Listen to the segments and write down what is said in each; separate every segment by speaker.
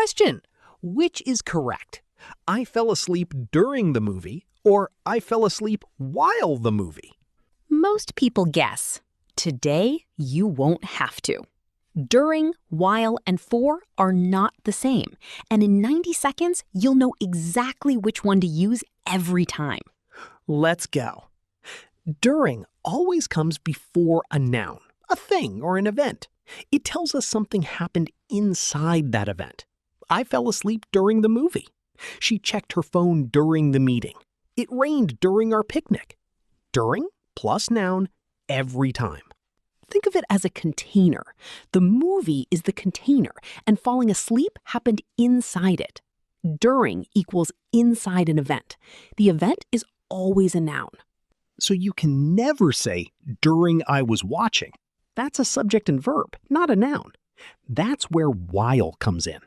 Speaker 1: question. Which is correct? I fell asleep during the movie, or I fell asleep while the movie?
Speaker 2: Most people guess. Today, you won't have to. During, while, and for are not the same. And in 90 seconds, you'll know exactly which one to use every time.
Speaker 1: Let's go. During always comes before a noun, a thing or an event. It tells us something happened inside that event. I fell asleep during the movie. She checked her phone during the meeting. It rained during our picnic. During plus noun every time.
Speaker 2: Think of it as a container. The movie is the container, and falling asleep happened inside it. During equals inside an event. The event is always a noun.
Speaker 1: So you can never say, during I was watching. That's a subject and verb, not a noun. That's where while comes in.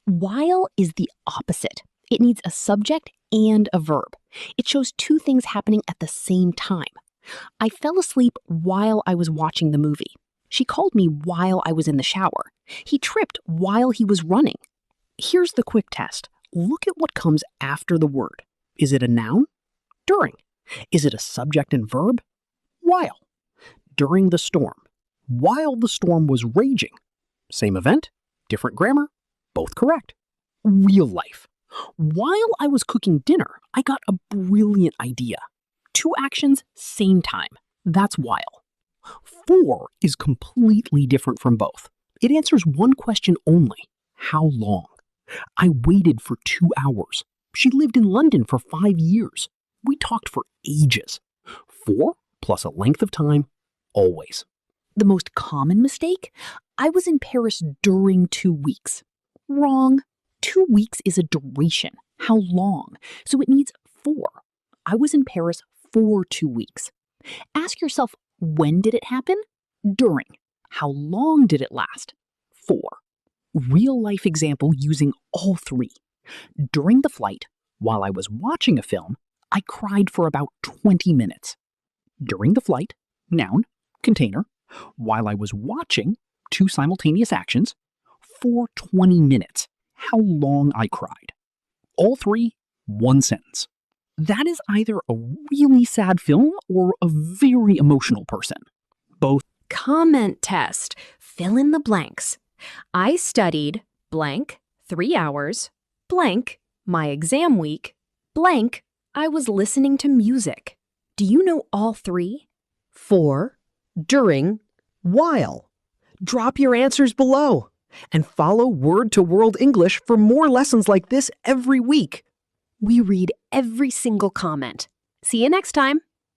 Speaker 2: While is the opposite. It needs a subject and a verb. It shows two things happening at the same time. I fell asleep while I was watching the movie. She called me while I was in the shower. He tripped while he was running. Here's the quick test. Look at what comes after the word. Is it a noun? During. Is it a subject and verb? While. During the storm. While the storm was raging. Same event, different grammar, both correct. Real life. While I was cooking dinner, I got a brilliant idea. Two actions, same time. That's while. For is completely different from both. It answers one question only. How long? I waited for 2 hours. She lived in London for 5 years. We talked for ages. For plus a length of time, always. The most common mistake? I was in Paris during 2 weeks. Wrong. 2 weeks is a duration. How long? So it needs for. I was in Paris for 2 weeks. Ask yourself, when did it happen? During. How long did it last? For. Real life example using all three. During the flight, while I was watching a film, I cried for about 20 minutes. During the flight, noun, container. While I was watching, two simultaneous actions. For 20 minutes. How long I cried. All three, one sentence. That is either a really sad film or a very emotional person. Both. Comment test. Fill in the blanks. I studied blank 3 hours, blank my exam week, blank I was listening to music. Do you know all three?
Speaker 1: For, during, while. Drop your answers below. And follow Word to World English for more lessons like this every week.
Speaker 2: We read every single comment. See you next time.